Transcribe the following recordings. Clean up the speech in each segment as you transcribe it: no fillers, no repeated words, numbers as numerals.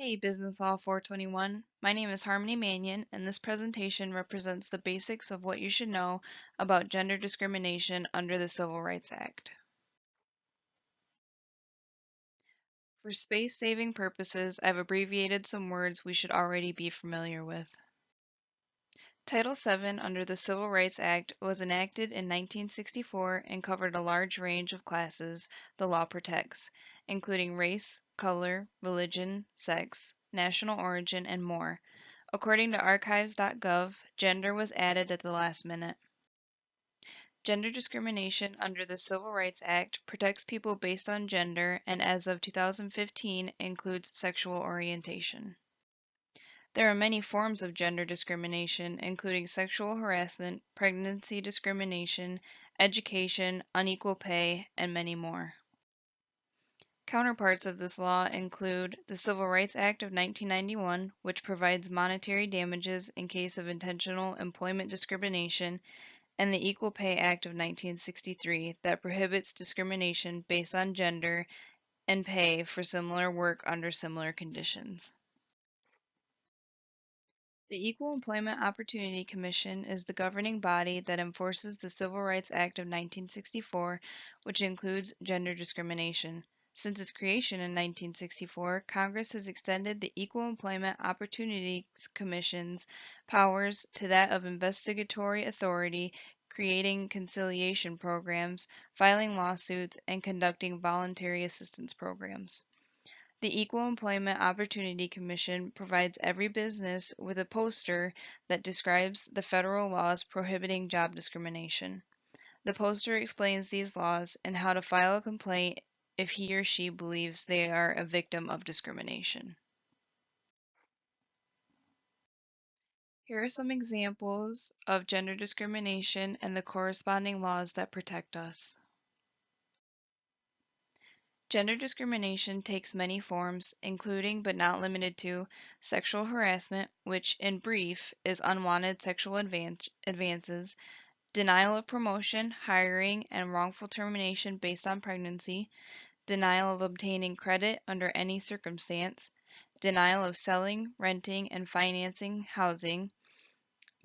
Hey, Business Law 421. My name is Harmony Mannion, and this presentation represents the basics of what you should know about gender discrimination under the Civil Rights Act. For space-saving purposes, I've abbreviated some words we should already be familiar with. Title VII under the Civil Rights Act was enacted in 1964 and covered a large range of classes the law protects, including race, color, religion, sex, national origin, and more. According to archives.gov, gender was added at the last minute. Gender discrimination under the Civil Rights Act protects people based on gender and as of 2015 includes sexual orientation. There are many forms of gender discrimination, including sexual harassment, pregnancy discrimination, education, unequal pay, and many more. Counterparts of this law include the Civil Rights Act of 1991, which provides monetary damages in case of intentional employment discrimination, and the Equal Pay Act of 1963 that prohibits discrimination based on gender and pay for similar work under similar conditions. The Equal Employment Opportunity Commission is the governing body that enforces the Civil Rights Act of 1964, which includes gender discrimination. Since its creation in 1964, Congress has extended the Equal Employment Opportunity Commission's powers to that of investigatory authority, creating conciliation programs, filing lawsuits, and conducting voluntary assistance programs. The Equal Employment Opportunity Commission provides every business with a poster that describes the federal laws prohibiting job discrimination. The poster explains these laws and how to file a complaint if he or she believes they are a victim of discrimination. Here are some examples of gender discrimination and the corresponding laws that protect us. Gender discrimination takes many forms, including but not limited to sexual harassment, which, in brief, is unwanted sexual advances, denial of promotion, hiring, and wrongful termination based on pregnancy, denial of obtaining credit under any circumstance, denial of selling, renting, and financing housing,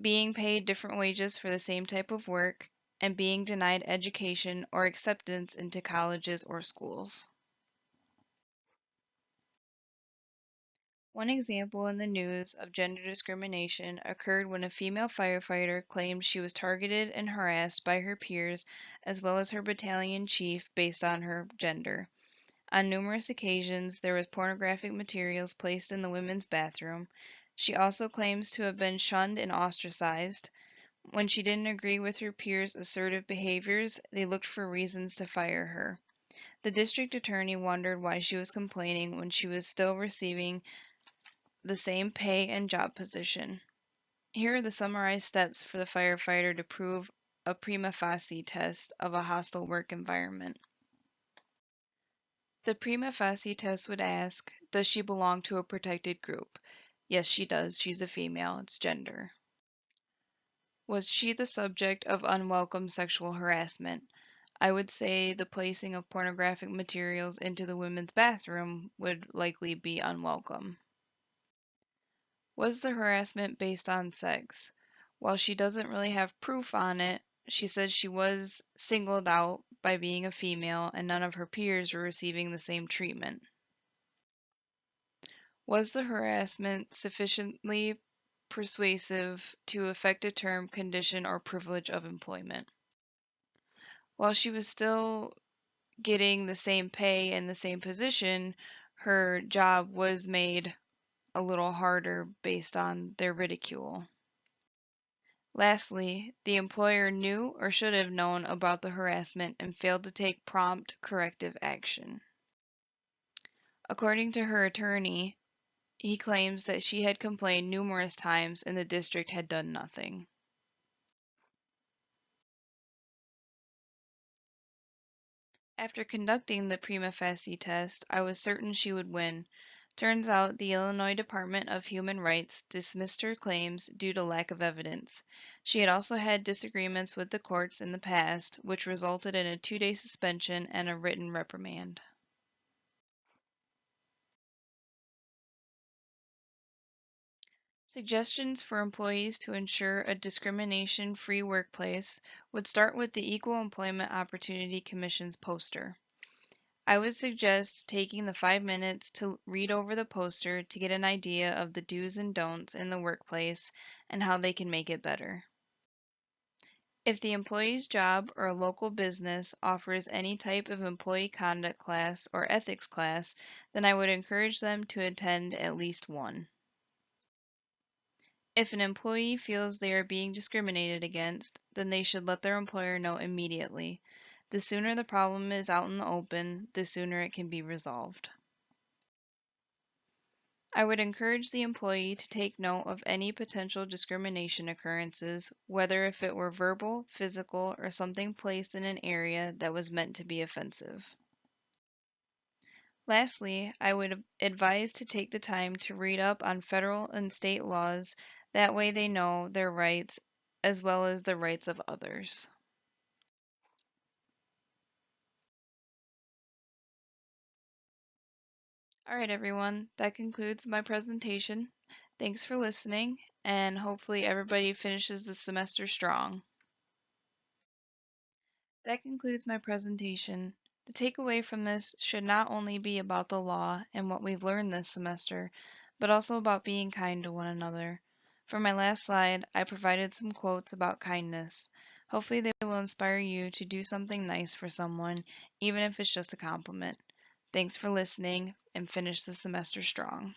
being paid different wages for the same type of work, and being denied education or acceptance into colleges or schools. One example in the news of gender discrimination occurred when a female firefighter claimed she was targeted and harassed by her peers as well as her battalion chief based on her gender. On numerous occasions, there was pornographic materials placed in the women's bathroom. She also claims to have been shunned and ostracized. When she didn't agree with her peers' assertive behaviors, they looked for reasons to fire her. The district attorney wondered why she was complaining when she was still receiving the same pay and job position. Here are the summarized steps for the firefighter to prove a prima facie test of a hostile work environment. The prima facie test would ask, does she belong to a protected group? Yes, she does. She's a female. It's gender. Was she the subject of unwelcome sexual harassment? I would say the placing of pornographic materials into the women's bathroom would likely be unwelcome. Was the harassment based on sex? While she doesn't really have proof on it, she says she was singled out by being a female and none of her peers were receiving the same treatment. Was the harassment sufficiently persuasive to affect a term, condition, or privilege of employment? While she was still getting the same pay and the same position, her job was made a little harder based on their ridicule. Lastly, the employer knew or should have known about the harassment and failed to take prompt corrective action. According to her attorney, he claims that she had complained numerous times and the district had done nothing. After conducting the prima facie test, I was certain she would win. Turns out the Illinois Department of Human Rights dismissed her claims due to lack of evidence. She had also had disagreements with the courts in the past, which resulted in a 2-day suspension and a written reprimand. Suggestions for employees to ensure a discrimination-free workplace would start with the Equal Employment Opportunity Commission's poster. I would suggest taking the 5 minutes to read over the poster to get an idea of the do's and don'ts in the workplace and how they can make it better. If the employee's job or a local business offers any type of employee conduct class or ethics class, then I would encourage them to attend at least one. If an employee feels they are being discriminated against, then they should let their employer know immediately. The sooner the problem is out in the open, the sooner it can be resolved. I would encourage the employee to take note of any potential discrimination occurrences, whether if it were verbal, physical, or something placed in an area that was meant to be offensive. Lastly, I would advise to take the time to read up on federal and state laws. That way they know their rights as well as the rights of others. All right, everyone, that concludes my presentation. Thanks for listening, and hopefully everybody finishes the semester strong. That concludes my presentation. The takeaway from this should not only be about the law and what we've learned this semester, but also about being kind to one another. For my last slide, I provided some quotes about kindness. Hopefully they will inspire you to do something nice for someone, even if it's just a compliment. Thanks for listening, and finish the semester strong.